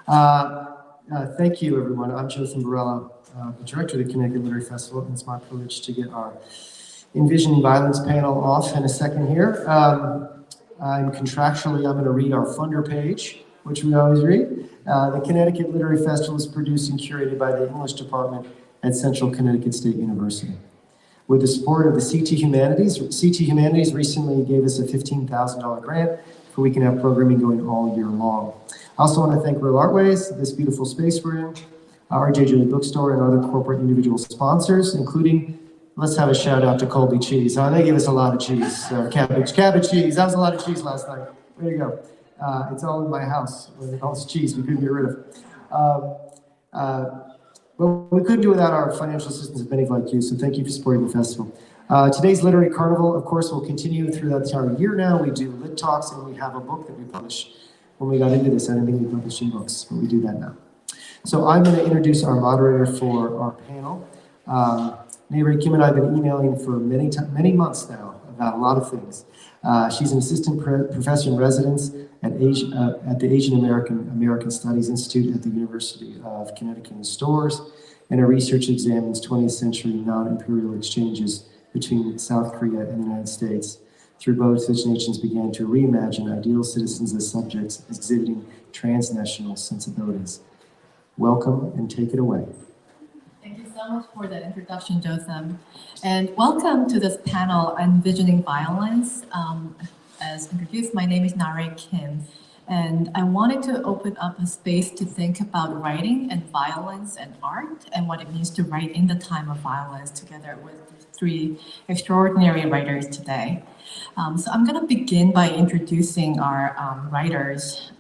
Thank you, everyone. I'm Joseph Varela, the director of the Connecticut Literary Festival, and it's my privilege to get our Envisioning Violence panel off in a second here. I'm going to read our funder page, which we always read. The Connecticut Literary Festival is produced and curated by the English department at Central Connecticut State University. With the support of the CT Humanities recently gave us a $15,000 grant so we can have programming going all year long. I also want to thank Real Artways, this beautiful space we're in, our JJ Bookstore, and other corporate individual sponsors, including, let's have a shout out to Colby Cheese. They gave us a lot of cheese, cabbage cheese. That was a lot of cheese last night. There you go. It's all in my house. All this cheese we couldn't get rid of. But we couldn't do without our financial assistance of many like you, so thank you for supporting the festival. Today's Literary Carnival, of course, will continue throughout the entire year now. We do lit talks, and we have a book that we publish. When we got into this, I didn't think we published in books, but we do that now. So I'm going to introduce our moderator for our panel. Na-Rae Kim and I have been emailing for many months now about a lot of things. She's an assistant professor in residence at the Asian American Studies Institute at the University of Connecticut in Storrs, and her research examines 20th century non-imperial exchanges between South Korea and the United States. Through both, which nations began to reimagine ideal citizens as subjects exhibiting transnational sensibilities. Welcome and take it away. Thank you so much for that introduction, Joseph. And welcome to this panel, Envisioning Violence. As introduced, my name is Na-Rae Kim, and I wanted to open up a space to think about writing and violence and art and what it means to write in the time of violence together with three extraordinary writers today. So I'm going to begin by introducing our writers.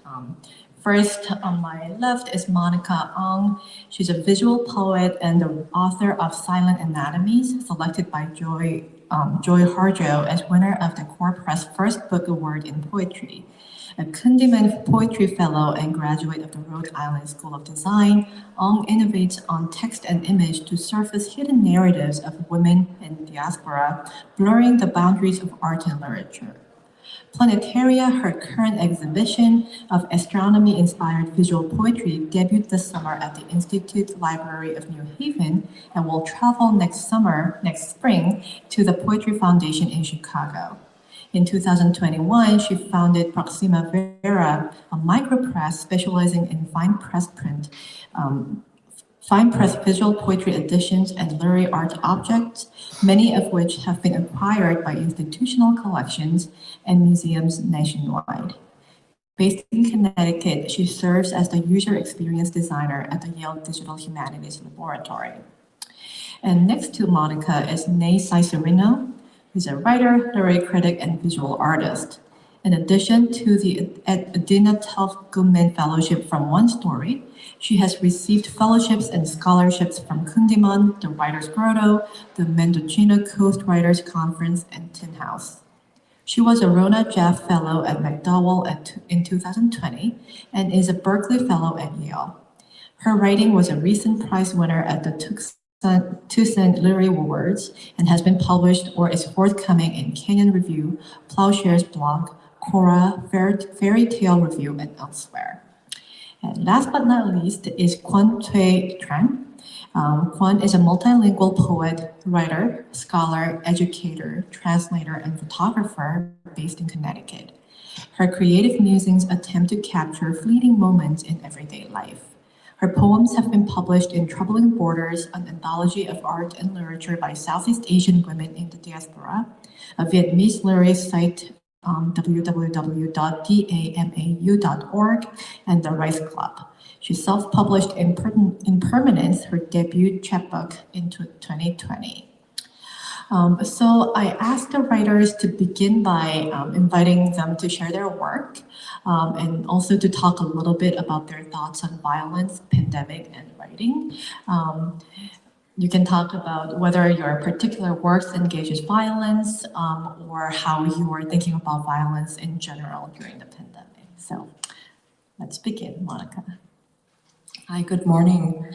First, on my left is Monica Ong. She's a visual poet and the author of Silent Anatomies, selected by Joy Harjo as winner of the Core Press First Book Award in Poetry. A Kundiman Poetry Fellow and graduate of the Rhode Island School of Design, Ong innovates on text and image to surface hidden narratives of women in diaspora, blurring the boundaries of art and literature. Planetaria, her current exhibition of astronomy-inspired visual poetry, debuted this summer at the Institute Library of New Haven and will travel next spring, to the Poetry Foundation in Chicago. In 2021, she founded Proxima Vera, a micropress specializing in fine press visual poetry editions and literary art objects, many of which have been acquired by institutional collections and museums nationwide. Based in Connecticut, she serves as the user experience designer at the Yale Digital Humanities Laboratory. And next to Monica is Na-Rae Saysourinho, who's a writer, literary critic, and visual artist. In addition to the Adina Telf Goodman Fellowship from One Story, she has received fellowships and scholarships from Kundiman, the Writers' Grotto, the Mendocino Coast Writers Conference, and Tin House. She was a Rona Jaff Fellow at McDowell in 2020 and is a Berkeley Fellow at Yale. Her writing was a recent prize winner at the Tucson Literary Awards and has been published or is forthcoming in Canyon Review, Plowshares Blog, Cora, Fairy Tale Review, and elsewhere. And last but not least is Quan Tran. Quan is a multilingual poet, writer, scholar, educator, translator, and photographer based in Connecticut. Her creative musings attempt to capture fleeting moments in everyday life. Her poems have been published in Troubling Borders, an anthology of art and literature by Southeast Asian women in the diaspora, a Vietnamese literary site, www.damau.org, and the Rice Club. She self-published Impermanence, her debut chapbook, in 2020. So I asked the writers to begin by inviting them to share their work and also to talk a little bit about their thoughts on violence, pandemic, and writing. You can talk about whether your particular works engages violence or how you are thinking about violence in general during the pandemic. So let's begin, Monica. Hi, good morning.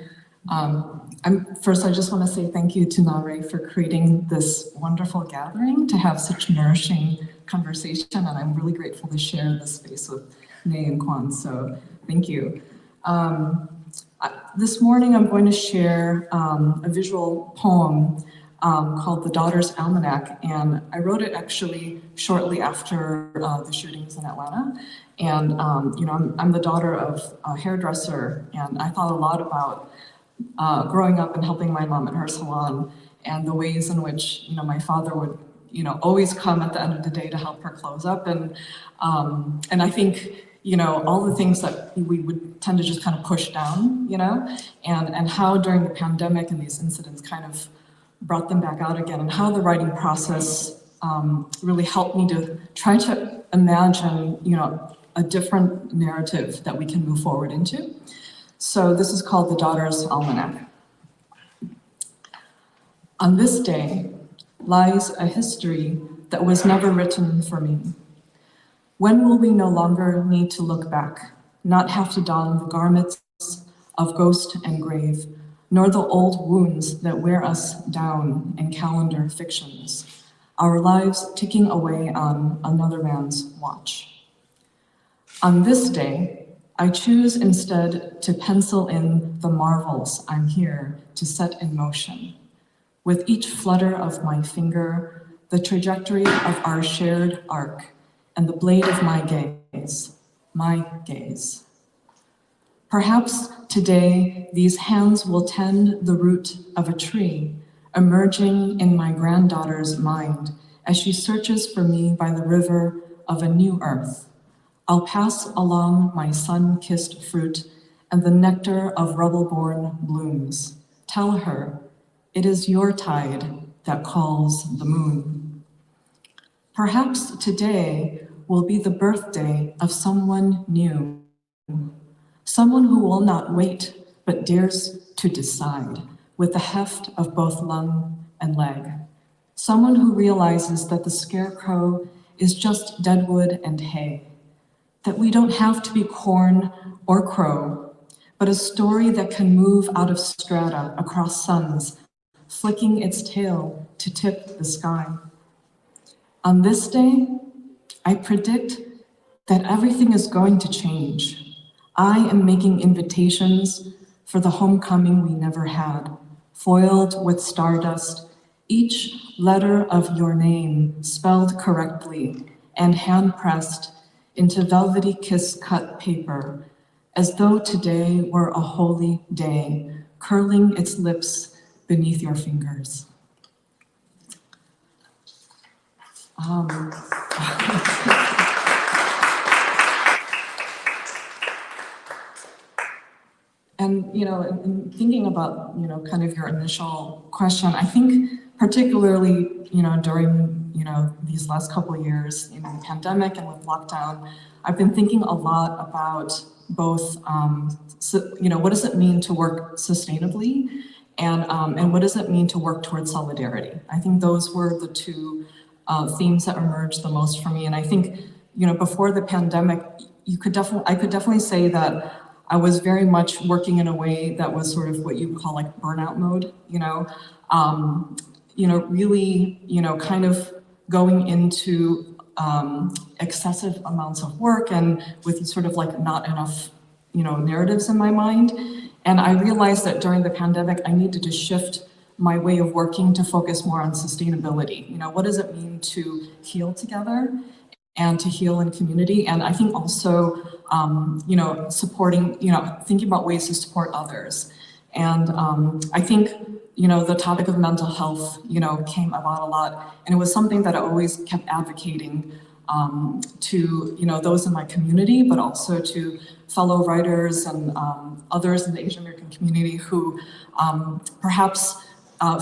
First, I just want to say thank you to Na-Rae for creating this wonderful gathering to have such nourishing conversation, and I'm really grateful to share this space with Na and Quan, so thank you. This morning I'm going to share a visual poem called The Daughter's Almanac, and I wrote it actually shortly after the shootings in Atlanta. And I'm the daughter of a hairdresser, and I thought a lot about growing up and helping my mom at her salon, and the ways in which my father would always come at the end of the day to help her close up, and I think all the things that we would tend to just kind of push down, and how during the pandemic and these incidents kind of brought them back out again, and how the writing process really helped me to try to imagine, a different narrative that we can move forward into. So this is called The Daughter's Almanac. On this day lies a history that was never written for me. When will we no longer need to look back, not have to don the garments of ghost and grave, nor the old wounds that wear us down in calendar fictions, our lives ticking away on another man's watch? On this day, I choose instead to pencil in the marvels I'm here to set in motion. With each flutter of my finger, the trajectory of our shared arc, and the blade of my gaze, my gaze. Perhaps today these hands will tend the root of a tree, emerging in my granddaughter's mind as she searches for me by the river of a new earth. I'll pass along my sun-kissed fruit and the nectar of rubble-born blooms. Tell her, it is your tide that calls the moon. Perhaps today will be the birthday of someone new, someone who will not wait, but dares to decide with the heft of both lung and leg. Someone who realizes that the scarecrow is just deadwood and hay, that we don't have to be corn or crow, but a story that can move out of strata across suns, flicking its tail to tip the sky. On this day, I predict that everything is going to change. I am making invitations for the homecoming we never had, foiled with stardust, each letter of your name spelled correctly and hand-pressed into velvety kiss-cut paper, as though today were a holy day, curling its lips beneath your fingers. And, in thinking about, kind of your initial question, I think particularly, during, these last couple of years in the pandemic and with lockdown, I've been thinking a lot about both, what does it mean to work sustainably, and what does it mean to work towards solidarity? I think those were the two themes that emerged the most for me. And I think, before the pandemic, I could definitely say that I was very much working in a way that was sort of what you would call like burnout mode, really, kind of going into excessive amounts of work and with sort of like not enough, narratives in my mind. And I realized that during the pandemic, I needed to shift my way of working to focus more on sustainability. What does it mean to heal together and to heal in community? And I think also, supporting, thinking about ways to support others. And I think, the topic of mental health, came about a lot. And it was something that I always kept advocating to, those in my community, but also to fellow writers and others in the Asian American community who perhaps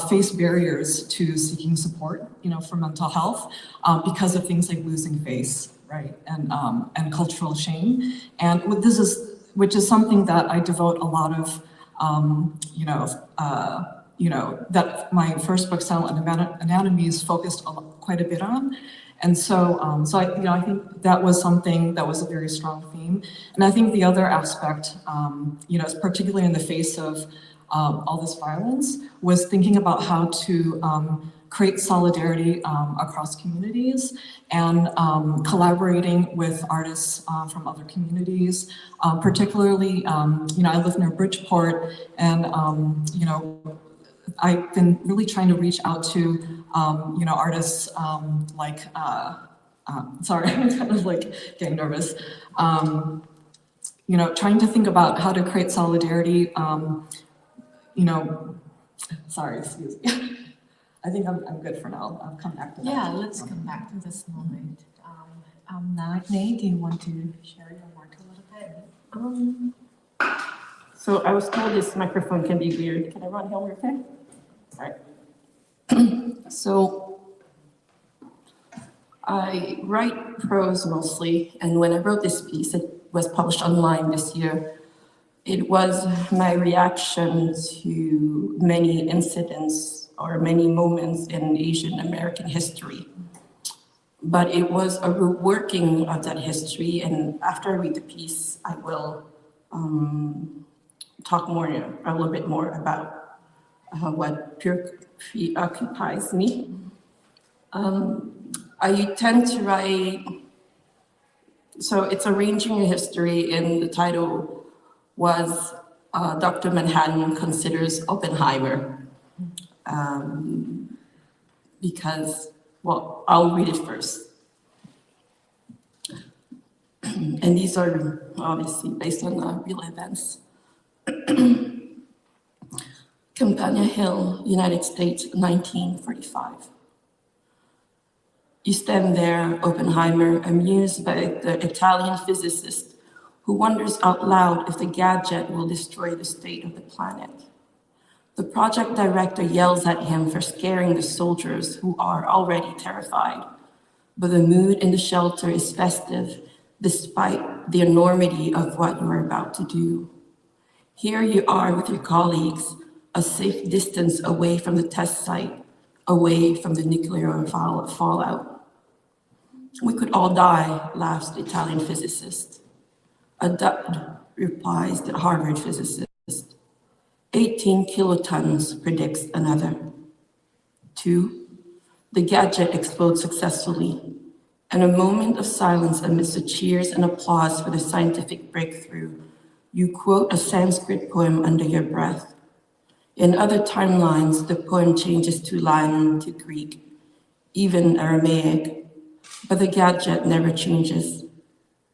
face barriers to seeking support, for mental health because of things like losing face, right, and cultural shame. And which is something that I devote a lot of, that my first book, Silent Anatomy, is focused quite a bit on. And so, I think that was something that was a very strong theme. And I think the other aspect, particularly in the face of all this violence, was thinking about how to create solidarity across communities and collaborating with artists from other communities, particularly, I live near Bridgeport, and, I've been really trying to reach out to, artists like, sorry, I'm kind of like getting nervous. Trying to think about how to create solidarity, sorry, excuse me. I think I'm good for now. I'll come back to that. Yeah, let's come back to this moment. Na-Rae, do you want to share your work a little bit? So I was told this microphone can be weird. Can everyone hear me okay? All right. So I write prose mostly, and when I wrote this piece, it was published online this year. It was my reaction to many incidents or many moments in Asian American history. But it was a reworking of that history, and after I read the piece, I will talk more, a little bit more about what preoccupies me. I tend to write, so it's arranging a history, and the title was Dr. Manhattan Considers Oppenheimer. Because, well, I'll read it first. And these are obviously based on real events. Campania Hill, United States, 1945. You stand there, Oppenheimer, amused by the Italian physicist who wonders out loud if the gadget will destroy the state of the planet. The project director yells at him for scaring the soldiers who are already terrified, but the mood in the shelter is festive despite the enormity of what you are about to do. Here you are with your colleagues, a safe distance away from the test site, away from the nuclear fallout. We could all die, laughs the Italian physicist. A dud, replies the Harvard physicist. 18 kilotons, predicts another. 2, the gadget explodes successfully, and a moment of silence amidst the cheers and applause for the scientific breakthrough. You quote a Sanskrit poem under your breath. In other timelines, the poem changes to Latin, to Greek, even Aramaic, but the gadget never changes.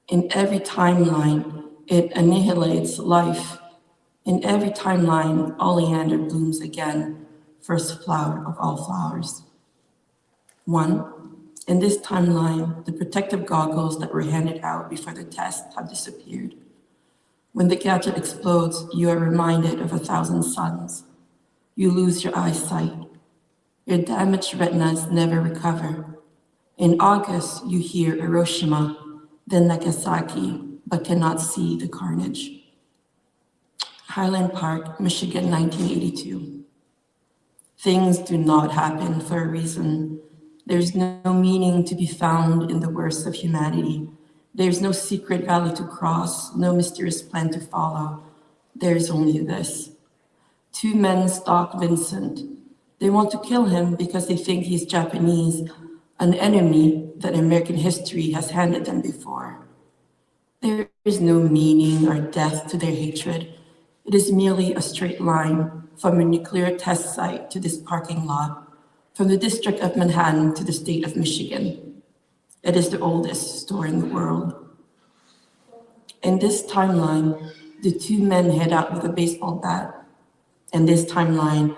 In every timeline, it annihilates life. In every timeline, oleander blooms again, first flower of all flowers. 1, in this timeline, the protective goggles that were handed out before the test have disappeared. When the gadget explodes, you are reminded of 1,000 suns. You lose your eyesight. Your damaged retinas never recover. In August, you hear Hiroshima, then Nagasaki, but cannot see the carnage. Highland Park, Michigan, 1982. Things do not happen for a reason. There's no meaning to be found in the worst of humanity. There's no secret valley to cross, no mysterious plan to follow. There's only this. 2 men stalk Vincent. They want to kill him because they think he's Japanese, an enemy that American history has handed them before. There is no meaning or depth to their hatred. It is merely a straight line from a nuclear test site to this parking lot, from the District of Manhattan to the state of Michigan. It is the oldest store in the world. In this timeline, the 2 men head out with a baseball bat. In this timeline,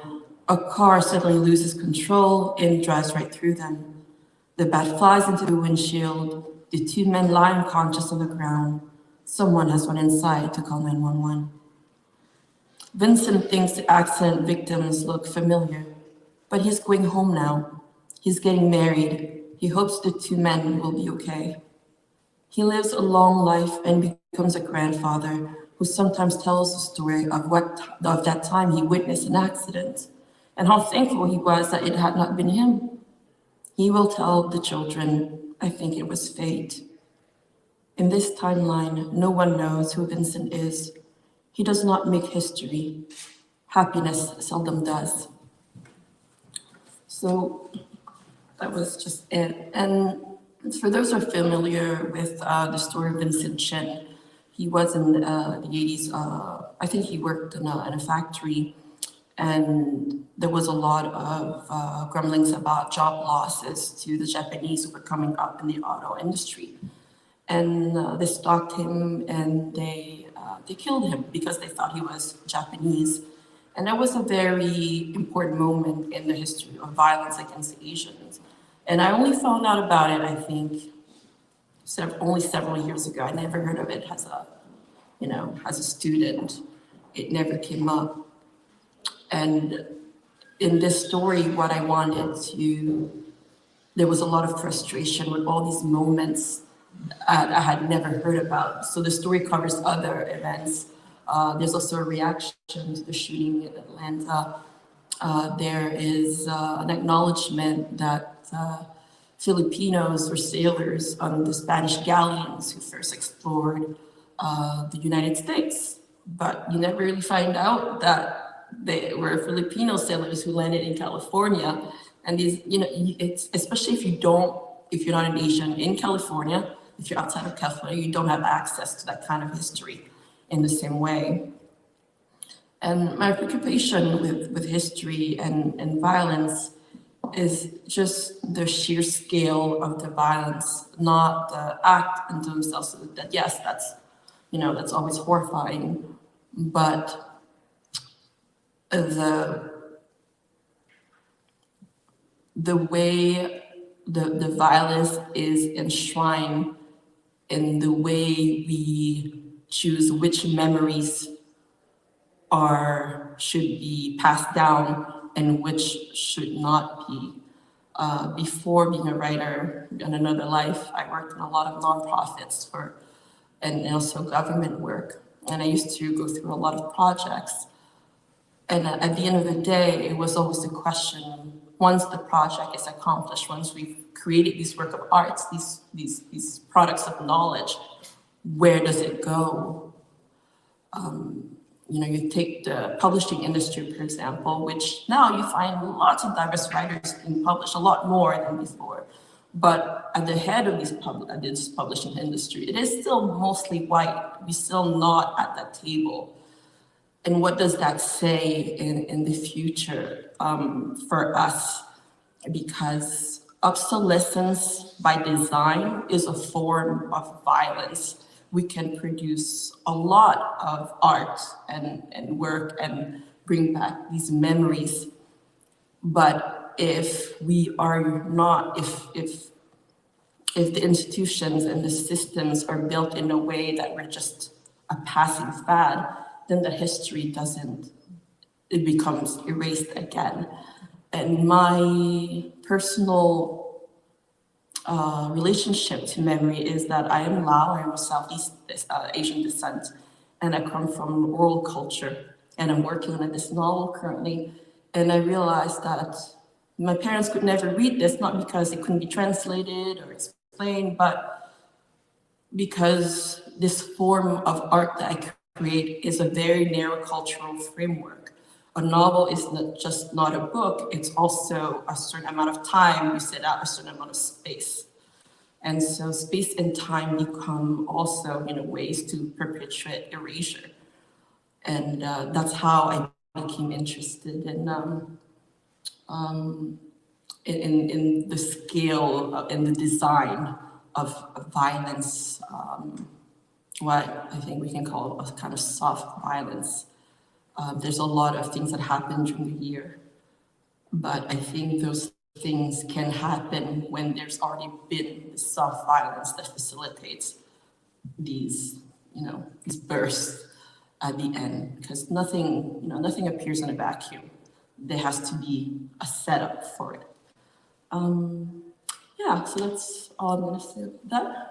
a car suddenly loses control and drives right through them. The bat flies into the windshield. The 2 men lie unconscious on the ground. Someone has run inside to call 911. Vincent thinks the accident victims look familiar, but he's going home now. He's getting married. He hopes the 2 men will be okay. He lives a long life and becomes a grandfather who sometimes tells the story of that time he witnessed an accident and how thankful he was that it had not been him. He will tell the children, I think it was fate. In this timeline, no one knows who Vincent is. He does not make history. Happiness seldom does. So that was just it. And for those who are familiar with the story of Vincent Chin, he was in the 80s. I think he worked in a factory, and there was a lot of grumblings about job losses to the Japanese who were coming up in the auto industry. And they stalked him, and they killed him because they thought he was Japanese. And that was a very important moment in the history of violence against Asians. And I only found out about it, I think, only several years ago. I never heard of it as a student. It never came up. And in this story, what I wanted there was a lot of frustration with all these moments I had never heard about. So the story covers other events. There's also a reaction to the shooting in Atlanta. There is an acknowledgement that Filipinos were sailors on the Spanish galleons who first explored the United States. But you never really find out that they were Filipino sailors who landed in California. And these, it's especially if you're not an Asian in California, if you're outside of California, you don't have access to that kind of history in the same way. And my preoccupation with history and violence is just the sheer scale of the violence, not the act in themselves. That yes, that's always horrifying, but the way the violence is enshrined in the way we choose which memories should be passed down and which should not be. Before being a writer in another life, I worked in a lot of nonprofits and also government work. And I used to go through a lot of projects. And at the end of the day, it was always the question, once the project is accomplished, once we've created these work of arts, these products of knowledge, where does it go? You take the publishing industry, for example, which now you find lots of diverse writers being published, a lot more than before. But at the head of this publishing industry, it is still mostly white. We're still not at that table. And what does that say in the future for us? Because obsolescence by design is a form of violence. We can produce a lot of art and work and bring back these memories. But if we are not, if the institutions and the systems are built in a way that we're just a passing fad, then the history it becomes erased again. And my personal relationship to memory is that I am Lao, I'm of Southeast Asian descent, and I come from oral culture, and I'm working on this novel currently, and I realized that my parents could never read this, not because it couldn't be translated or explained, but because this form of art that I create is a very narrow cultural framework. A novel is not a book, it's also a certain amount of time, you set out a certain amount of space. And so space and time become also, ways to perpetuate erasure. And that's how I became interested in the scale and the design of violence, what I think we can call a kind of soft violence. There's a lot of things that happen during the year, but I think those things can happen when there's already been this soft violence that facilitates these bursts at the end, because nothing appears in a vacuum. There has to be a setup for it. So that's all I'm going to say about that.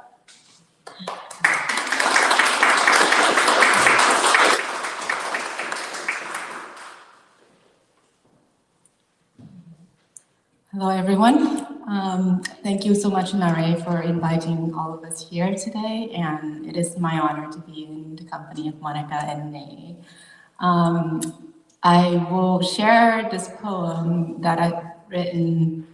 Hello, everyone. Thank you so much, Na-Rae, for inviting all of us here today, and it is my honor to be in the company of Monica and Na-Rae. I will share this poem that I written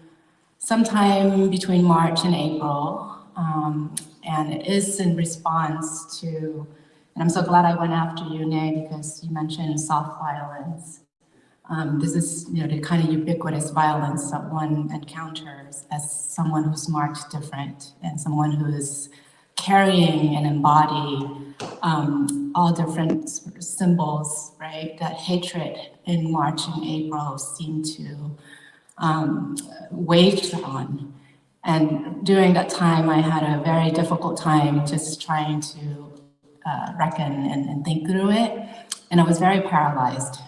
sometime between March and April. And it is in response to, and I'm so glad I went after you, Na-Rae, because you mentioned soft violence. This is, the kind of ubiquitous violence that one encounters as someone who's marked different and someone who is carrying and embody all different sort of symbols, right? That hatred in March and April seem to wage on. And during that time, I had a very difficult time just trying to reckon and think through it. And I was very paralyzed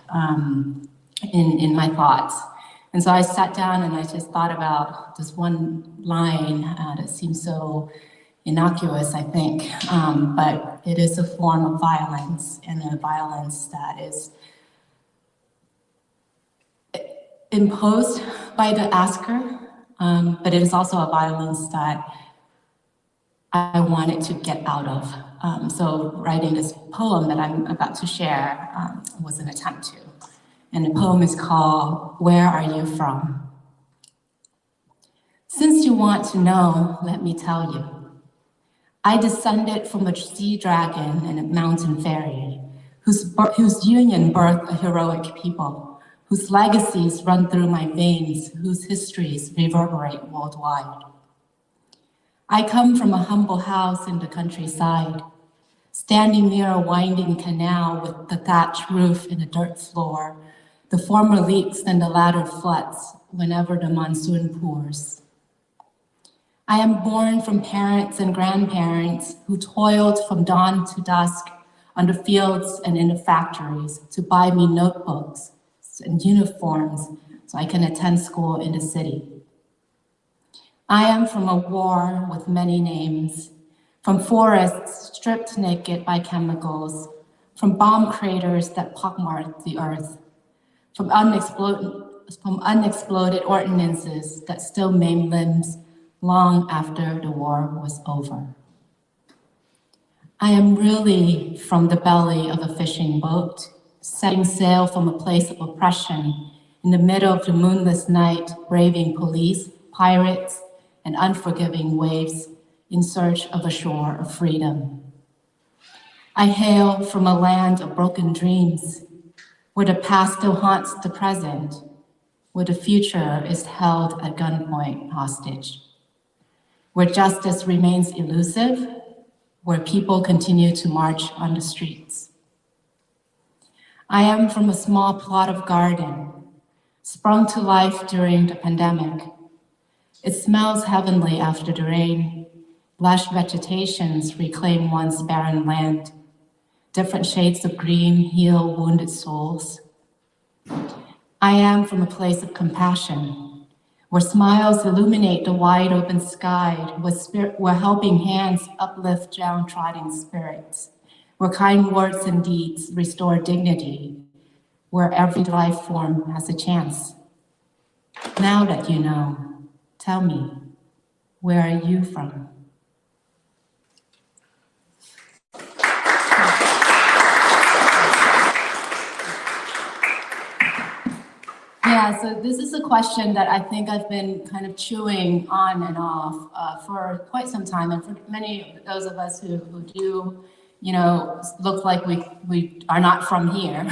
in my thoughts. And so I sat down and I just thought about this one line that seems so innocuous, I think, but it is a form of violence, and a violence that is imposed by the asker, but it is also a violence that I wanted to get out of. So writing this poem that I'm about to share was an attempt to. And the poem is called, Where Are You From? Since you want to know, let me tell you. I descended from a sea dragon and a mountain fairy, whose union birthed a heroic people, whose legacies run through my veins, whose histories reverberate worldwide. I come from a humble house in the countryside, standing near a winding canal with the thatched roof and a dirt floor, the former leaks and the latter floods whenever the monsoon pours. I am born from parents and grandparents who toiled from dawn to dusk on the fields and in the factories to buy me notebooks and uniforms so I can attend school in the city. I am from a war with many names, from forests stripped naked by chemicals, from bomb craters that pockmarked the earth, from unexploded ordinances that still maim limbs long after the war was over. I am really from the belly of a fishing boat, setting sail from a place of oppression in the middle of the moonless night, braving police, pirates, and unforgiving waves in search of a shore of freedom. I hail from a land of broken dreams, where the past still haunts the present, where the future is held at gunpoint hostage, where justice remains elusive, where people continue to march on the streets. I am from a small plot of garden, sprung to life during the pandemic. It smells heavenly after the rain. Lush vegetations reclaim one's barren land. Different shades of green heal wounded souls. I am from a place of compassion, where smiles illuminate the wide open sky, where helping hands uplift downtrodden spirits, where kind words and deeds restore dignity, where every life form has a chance. Now that you know, tell me, where are you from? Yeah, so this is a question that I think I've been kind of chewing on and off for quite some time. And for many of those of us who do, look like we are not from here,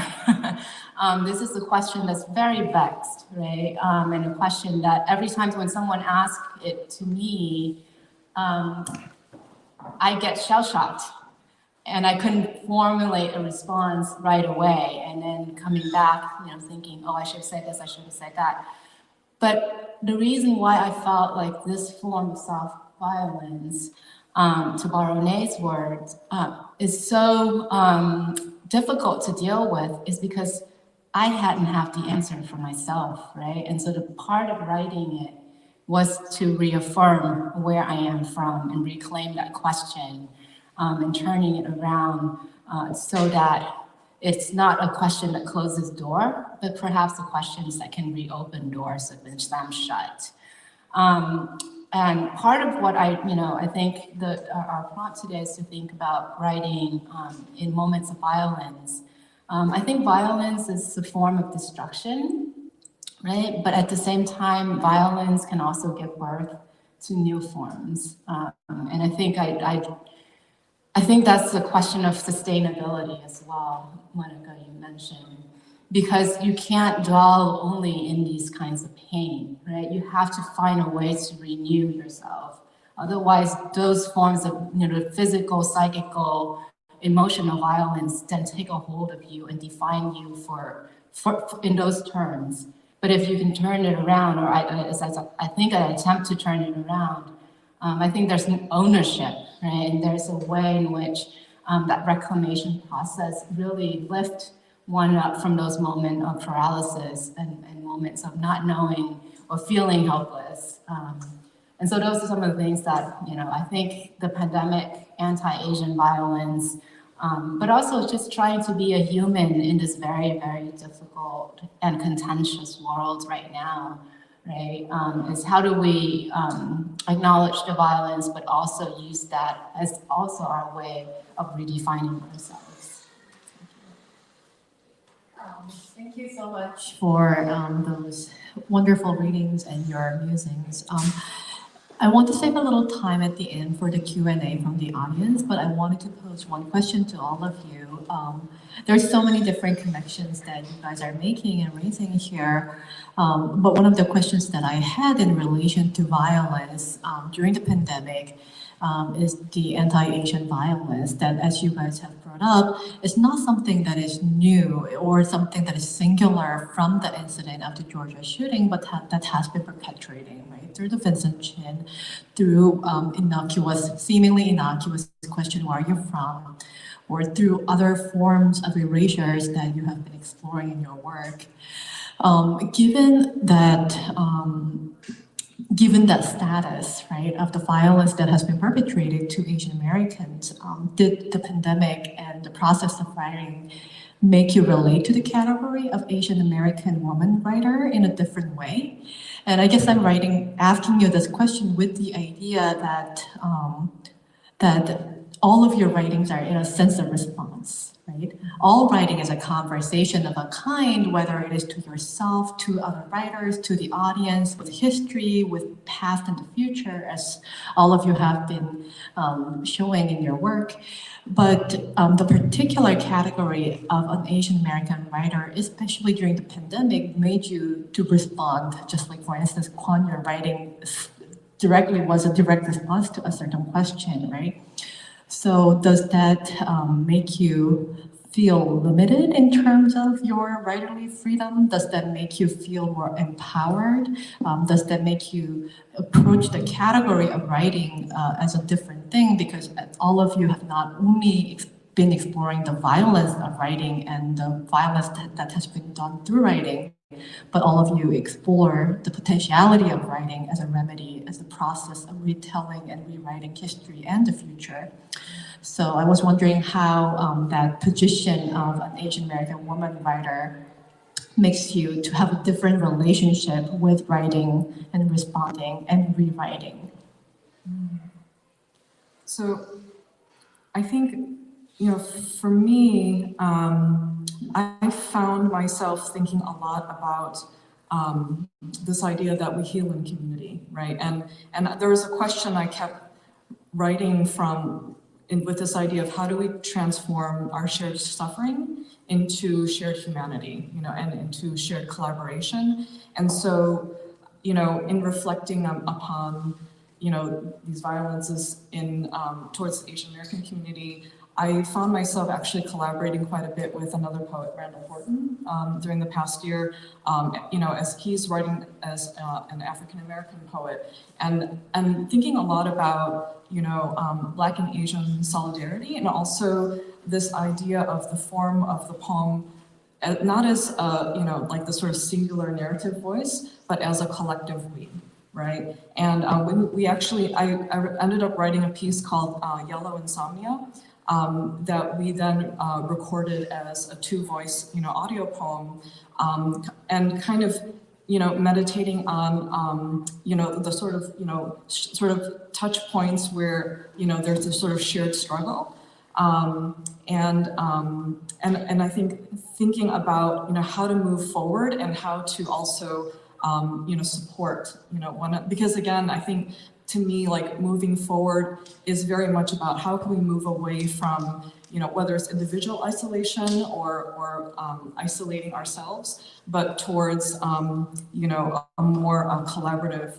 this is a question that's very vexed, right? And a question that every time when someone asks it to me, I get shell-shocked. And I couldn't formulate a response right away. And then coming back, thinking, oh, I should have said this, I should have said that. But the reason why I felt like this form of soft violence, to borrow Na-Rae's words, is so difficult to deal with is because I hadn't have the answer for myself, right? And so the part of writing it was to reaffirm where I am from and reclaim that question. And turning it around so that it's not a question that closes door, but perhaps a question that can reopen doors that have been slammed shut. And part of what I think that our prompt today is to think about writing in moments of violence. I think violence is a form of destruction, right? But at the same time, violence can also give birth to new forms. And I think I think that's the question of sustainability as well, Monica, you mentioned, because you can't dwell only in these kinds of pain, right? You have to find a way to renew yourself. Otherwise, those forms of physical, psychical, emotional violence then take a hold of you and define you for in those terms. But if you can turn it around, or I think I attempt to turn it around, I think there's an ownership, right? And there's a way in which that reclamation process really lift one up from those moments of paralysis and moments of not knowing or feeling helpless. And so those are some of the things that, I think the pandemic, anti-Asian violence, but also just trying to be a human in this very, very difficult and contentious world right now, right? Is how do we acknowledge the violence, but also use that as also our way of redefining ourselves. Thank you so much for those wonderful readings and your musings. I want to save a little time at the end for the Q&A from the audience, but I wanted to pose one question to all of you. There's so many different connections that you guys are making and raising here, but one of the questions that I had in relation to violence during the pandemic is the anti-Asian violence that, as you guys have brought up, is not something that is new or something that is singular from the incident of the Georgia shooting, but that has been perpetuating, right? Through the Vincent Chin, through seemingly innocuous question, where are you from? Or through other forms of erasures that you have been exploring in your work. Given that status, right, of the violence that has been perpetrated to Asian Americans, did the pandemic and the process of writing make you relate to the category of Asian American woman writer in a different way? And I guess I'm asking you this question with the idea that all of your writings are in a sense of response, right? All writing is a conversation of a kind, whether it is to yourself, to other writers, to the audience, with history, with past and the future, as all of you have been showing in your work. But the particular category of an Asian American writer, especially during the pandemic, made you to respond, just like, for instance, Quan, your writing was a direct response to a certain question, right? So does that make you feel limited in terms of your writerly freedom? Does that make you feel more empowered? Does that make you approach the category of writing as a different thing? Because all of you have not only been exploring the violence of writing and the violence that has been done through writing, but all of you explore the potentiality of writing as a remedy, as a process of retelling and rewriting history and the future. So I was wondering how that position of an Asian American woman writer makes you to have a different relationship with writing and responding and rewriting. So I think, for me, I found myself thinking a lot about this idea that we heal in community, right? And there was a question I kept writing with this idea of how do we transform our shared suffering into shared humanity, and into shared collaboration. And so, in reflecting upon, these violences towards the Asian American community, I found myself actually collaborating quite a bit with another poet, Randall Horton, during the past year, as he's writing as an African American poet, and thinking a lot about, Black and Asian solidarity, and also this idea of the form of the poem, not as like the sort of singular narrative voice, but as a collective we. Right, and I ended up writing a piece called Yellow Insomnia, that we then recorded as a two-voice, audio poem, and kind of, meditating on, the sort of touch points where, there's a sort of shared struggle, And I think thinking about, how to move forward and how to also, support, because again, I think to me, like moving forward is very much about how can we move away from, whether it's individual isolation or isolating ourselves, but towards, a more collaborative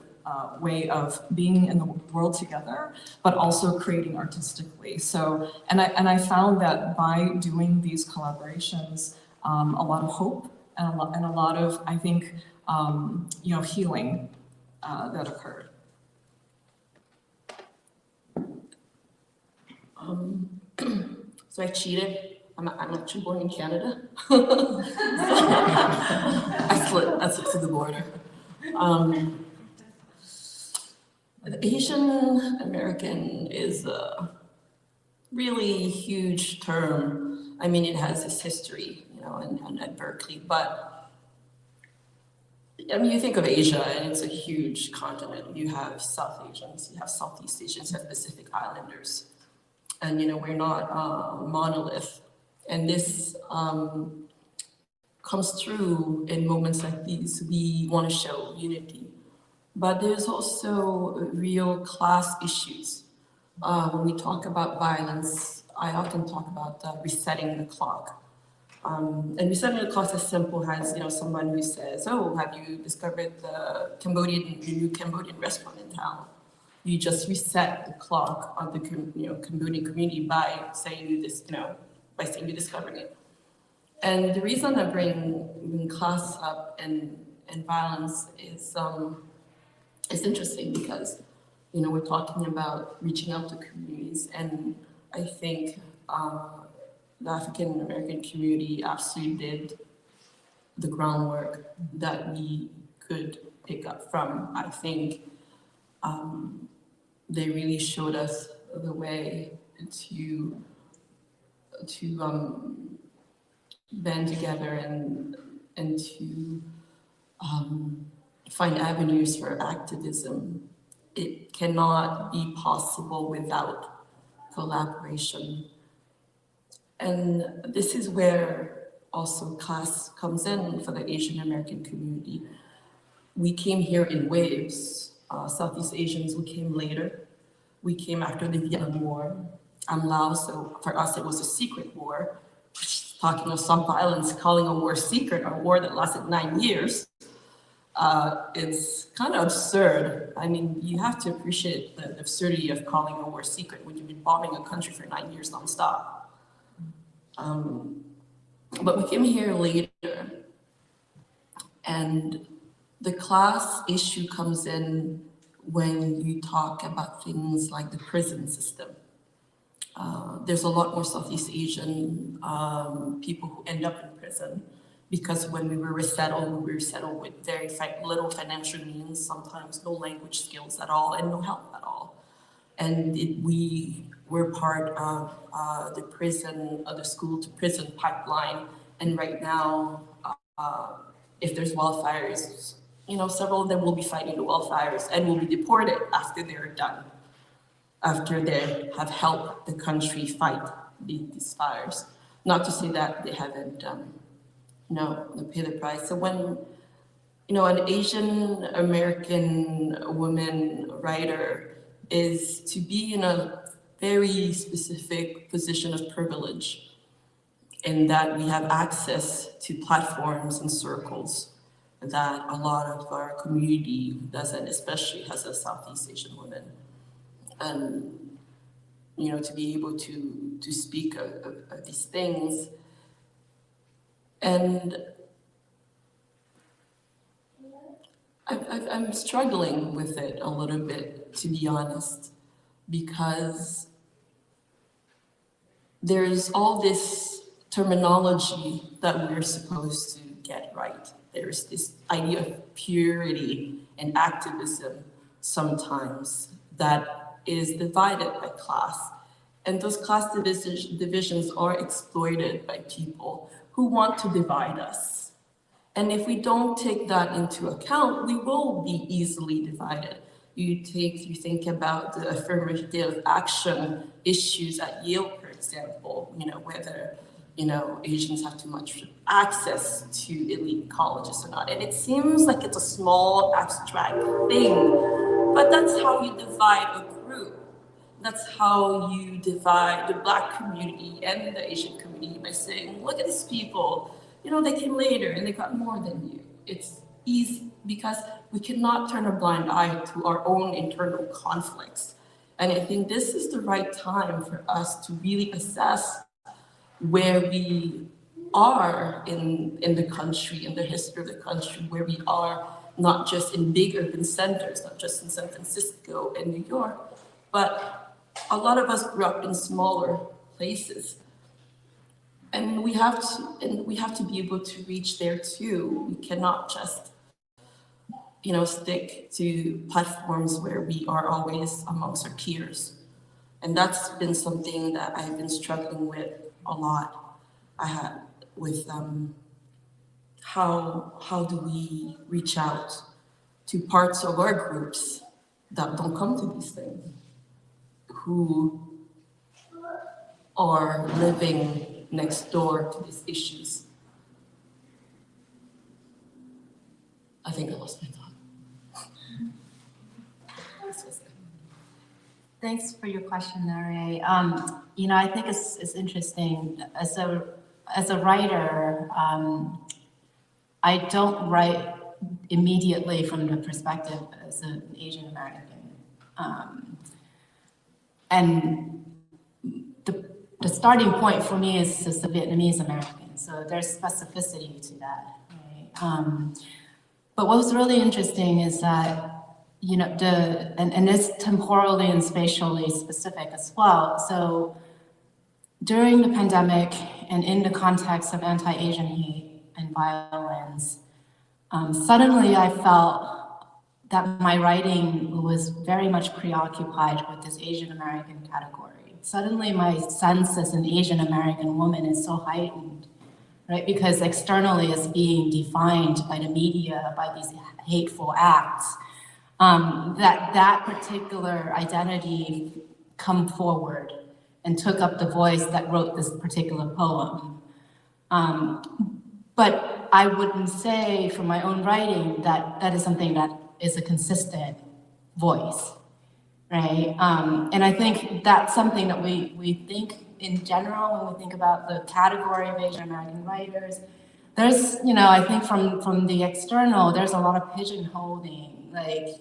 way of being in the world together, but also creating artistically. So, and I found that by doing these collaborations, a lot of hope and a lot of, I think, healing that occurred. So I cheated. I'm actually born in Canada. I slipped to the border. The Asian American is a really huge term. I mean, it has its history, at Berkeley, but I mean, you think of Asia and it's a huge continent. You have South Asians, you have Southeast Asians, you have Pacific Islanders. And, we're not a monolith. And this comes through in moments like these. We want to show unity. But there's also real class issues. When we talk about violence, I often talk about resetting the clock. And resetting the clock is as simple as, someone who says, oh, have you discovered the new Cambodian restaurant in town? You just reset the clock on the Cambodian community by saying you discovering it. And the reason I bring class up and violence is it's interesting because we're talking about reaching out to communities, and I think the African American community absolutely did the groundwork that we could pick up from. I think they really showed us the way to band together and to find avenues for activism. It cannot be possible without collaboration. And this is where also class comes in for the Asian American community. We came here in waves. Southeast Asians, we came later. We came after the Vietnam War. Laos, so for us it was a secret war. Talking of some violence, calling a war secret, a war that lasted 9 years. It's kind of absurd. I mean, you have to appreciate the absurdity of calling a war secret when you've been bombing a country for 9 years nonstop. But we came here later, and the class issue comes in when you talk about things like the prison system. There's a lot more Southeast Asian people who end up in prison because when we were resettled with very little financial means, sometimes no language skills at all, and no help at all. And we were part of the prison, of the school to prison pipeline. And right now, if there's wildfires, several of them will be fighting the wildfires and will be deported after they're done, after they have helped the country fight these fires. Not to say that they haven't, they pay the price. So when, an Asian American woman writer is to be in a very specific position of privilege, in that we have access to platforms and circles that a lot of our community doesn't, especially as a Southeast Asian woman. And, to be able to speak of these things. And I'm struggling with it a little bit, to be honest, because there's all this terminology that we're supposed to get right. There's this idea of purity and activism sometimes that is divided by class. And those class divisions are exploited by people who want to divide us. And if we don't take that into account, we will be easily divided. You think about the affirmative action issues at Yale, for example, whether, Asians have too much access to elite colleges or not. And it seems like it's a small abstract thing, but that's how you divide a group. That's how you divide the Black community and the Asian community, by saying, look at these people, they came later and they got more than you. It's easy because we cannot turn a blind eye to our own internal conflicts. And I think this is the right time for us to really assess where we are in the country, in the history of the country, where we are not just in big urban centers, not just in San Francisco and New York, but a lot of us grew up in smaller places. And we have to be able to reach there too. We cannot just, stick to platforms where we are always amongst our peers. And that's been something that I've been struggling with a lot. I had with how do we reach out to parts of our groups that don't come to these things, who are living next door to these issues. I think I lost my thought. Thanks for your question, Na-Rae. I think it's interesting. As a writer, I don't write immediately from the perspective as an Asian American. And the starting point for me is just a Vietnamese American. So there's specificity to that, right? But what was really interesting is that, and it's temporally and spatially specific as well. So during the pandemic and in the context of anti-Asian hate and violence, suddenly I felt that my writing was very much preoccupied with this Asian American category. Suddenly my sense as an Asian American woman is so heightened, right? Because externally it's being defined by the media, by these hateful acts. That particular identity come forward and took up the voice that wrote this particular poem. But I wouldn't say from my own writing that is something that is a consistent voice, right? And I think that's something that we think in general when we think about the category of Asian American writers. There's, I think from the external, there's a lot of pigeonholing. Like,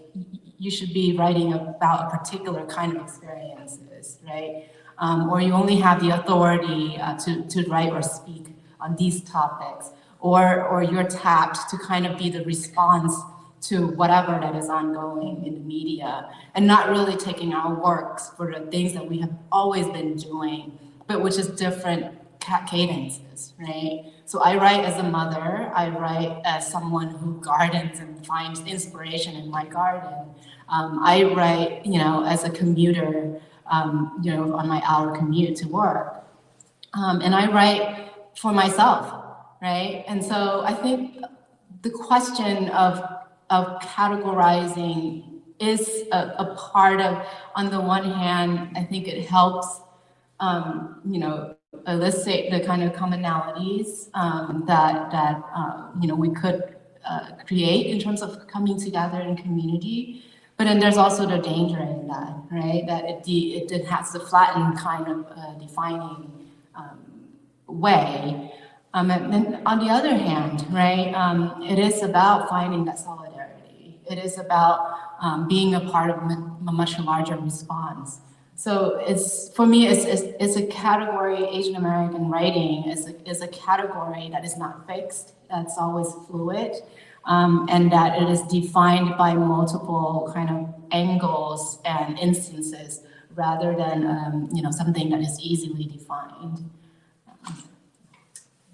you should be writing about a particular kind of experiences, right? Or you only have the authority to write or speak on these topics, or you're tapped to kind of be the response to whatever that is ongoing in the media, and not really taking our works for the things that we have always been doing, but which is different cadences, right? So I write as a mother, I write as someone who gardens and finds inspiration in my garden. I write, as a commuter, on my hour commute to work. And I write for myself, right? And so I think the question of categorizing is a part of, on the one hand, I think it helps, elicit the kind of commonalities that we could create in terms of coming together in community. But then there's also the danger in that, right? That it has the flattened kind of defining way. And then on the other hand, right, it is about finding that solidarity. It is about being a part of a much larger response. So for me, it's a category. Asian American writing is a category that is not fixed. That's always fluid, and that it is defined by multiple kind of angles and instances, rather than something that is easily defined.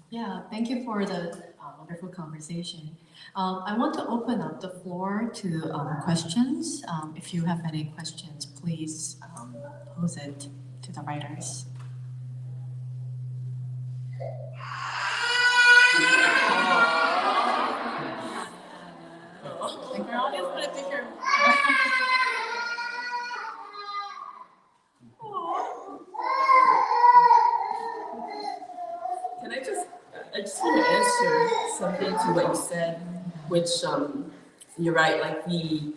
Yeah, thank you for the wonderful conversation. I want to open up the floor to questions. If you have any questions, please pose it to the writers. answer something to what you said, which you're right, like we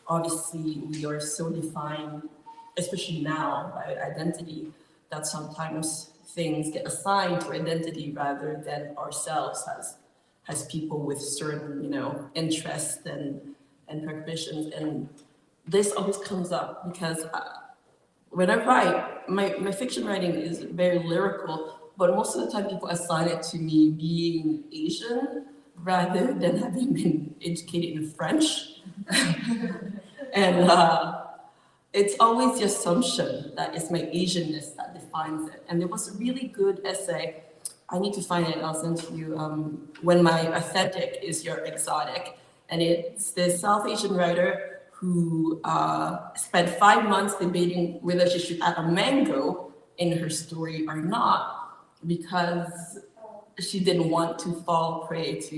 are so defined, especially now, by identity, that sometimes things get assigned to identity rather than ourselves as people with certain, interests and preoccupations. And this always comes up because when I write, my fiction writing is very lyrical, but most of the time people assign it to me being Asian rather than having been educated in French. And it's always the assumption that it's my Asianness that defines it. And there was a really good essay, I need to find it, I'll send to you, When My Authentic Is Your Exotic. And it's this South Asian writer who spent 5 months debating whether she should add a mango in her story or not, because she didn't want to fall prey to,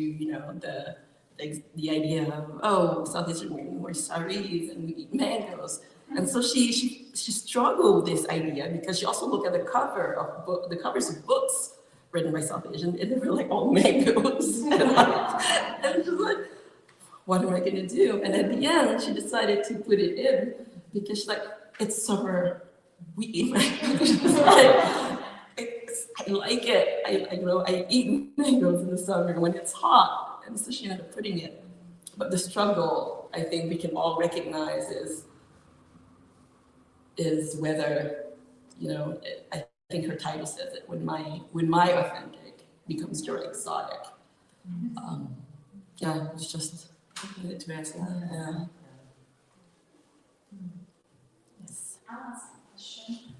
the idea of, oh, South Asian women wear saris and we eat mangoes. And so she struggled with this idea because she also looked at the covers of books written by South Asian, and they were like all mangoes. And she's like, what am I gonna do? And at the end, she decided to put it in because she's like, it's summer, we eat mangoes. I like it. I eat mangoes in the summer when it's hot. And so she ended up putting it. But the struggle, I think we can all recognize is whether, I think her title says it, when my authentic becomes your exotic. Yeah, it's just to answer that. Yeah. Yes. I'll ask a question.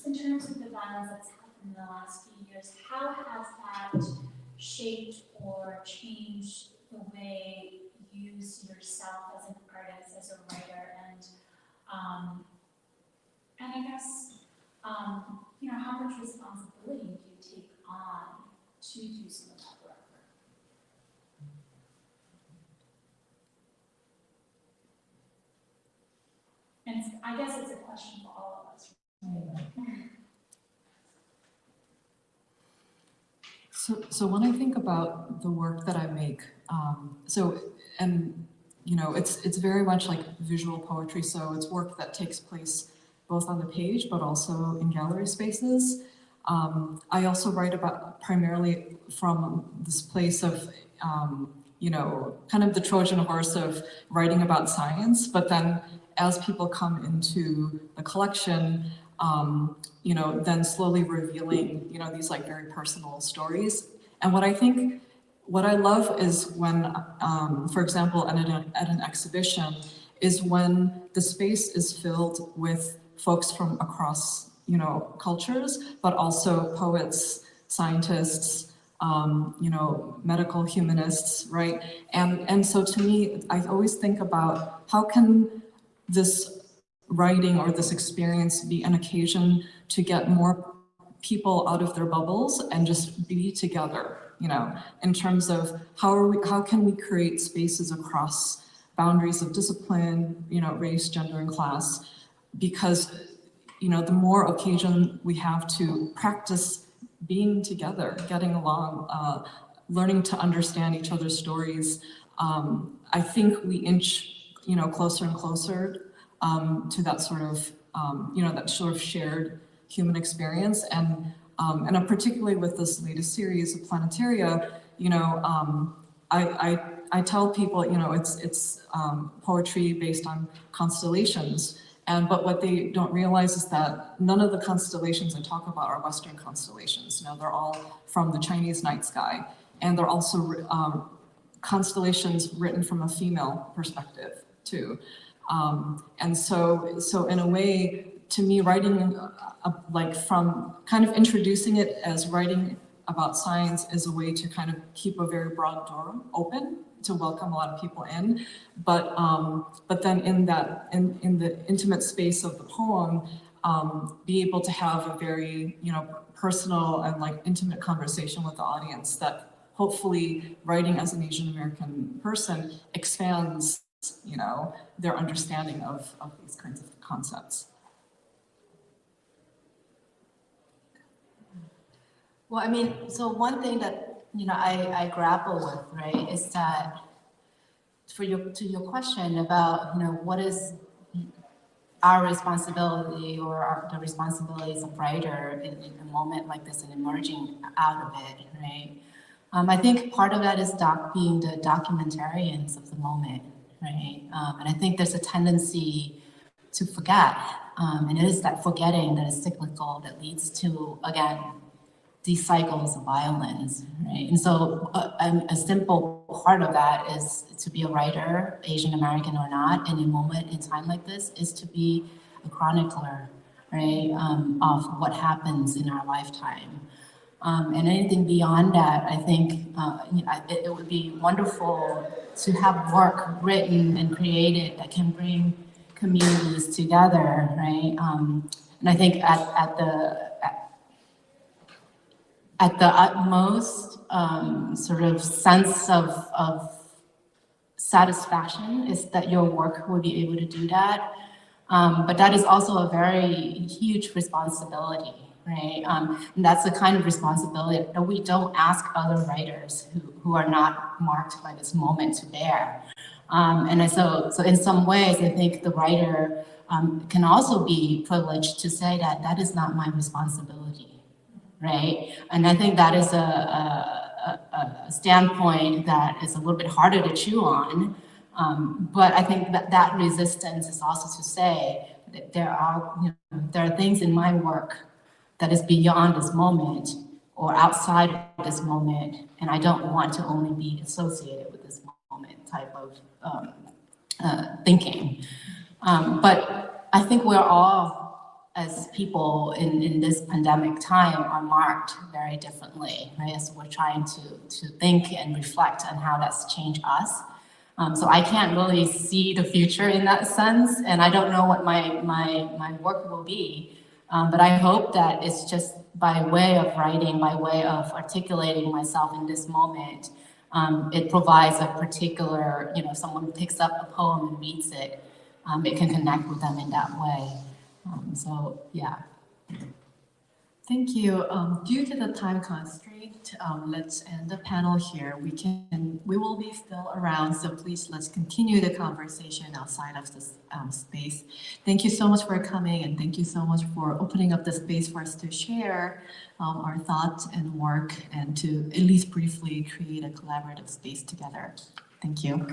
In terms of the violence that's happened in the last few years, how has that shaped or changed the way you see yourself as an artist, as a writer, and I guess, how much responsibility do you take on to do some of that work? And I guess it's a question for all of us. So when I think about the work that I make, it's very much like visual poetry. So it's work that takes place both on the page, but also in gallery spaces. I also write about primarily from this place of, kind of the Trojan horse of writing about science, but then as people come into the collection, then slowly revealing, these like very personal stories. And what I love is when, for example, at an exhibition, is when the space is filled with folks from across, cultures, but also poets, scientists, medical humanists, right? And so to me, I always think about how can this writing or this experience be an occasion to get more people out of their bubbles and just be together, in terms of how can we create spaces across boundaries of discipline, race, gender, and class, because, the more occasion we have to practice being together, getting along, learning to understand each other's stories, I think we inch, closer and closer to that sort of shared human experience. And particularly with this latest series of Planetaria, I tell people, it's poetry based on constellations. But what they don't realize is that none of the constellations I talk about are Western constellations. They're all from the Chinese night sky. And they're also constellations written from a female perspective too. And so in a way, to me, writing from kind of introducing it as writing about science is a way to kind of keep a very broad door open to welcome a lot of people in, but then in the intimate space of the poem, be able to have a very personal and intimate conversation with the audience that hopefully writing as an Asian American person expands their understanding of these kinds of concepts. Well, I mean, so one thing that, I grapple with, right, is that to your question about, what is our responsibility or the responsibilities of writer in a moment like this and emerging out of it, right? I think part of that is being the documentarians of the moment, right? And I think there's a tendency to forget, and it is that forgetting that is cyclical that leads to, again, these cycles of violence, right? And so a simple part of that is to be a writer, Asian American or not, in a moment in time like this, is to be a chronicler, right, of what happens in our lifetime. And anything beyond that, I think it would be wonderful to have work written and created that can bring communities together, right? And I think at the utmost sort of sense of satisfaction is that your work will be able to do that. But that is also a very huge responsibility, right? And that's the kind of responsibility that we don't ask other writers who are not marked by this moment to bear. And so in some ways, I think the writer can also be privileged to say that that is not my responsibility. Right, and I think that is a standpoint that is a little bit harder to chew on, but I think that resistance is also to say that there are things in my work that is beyond this moment or outside of this moment, and I don't want to only be associated with this moment type of thinking. But I think we're all, as people in this pandemic time, are marked very differently, right? As we're trying to think and reflect on how that's changed us. So I can't really see the future in that sense, and I don't know what my work will be. But I hope that it's just by way of writing, by way of articulating myself in this moment, it provides a particular, someone picks up a poem and reads it, it can connect with them in that way. So, yeah. Thank you. Due to the time constraint, let's end the panel here. We will be still around, so please let's continue the conversation outside of this space. Thank you so much for coming, and thank you so much for opening up the space for us to share our thoughts and work, and to at least briefly create a collaborative space together. Thank you.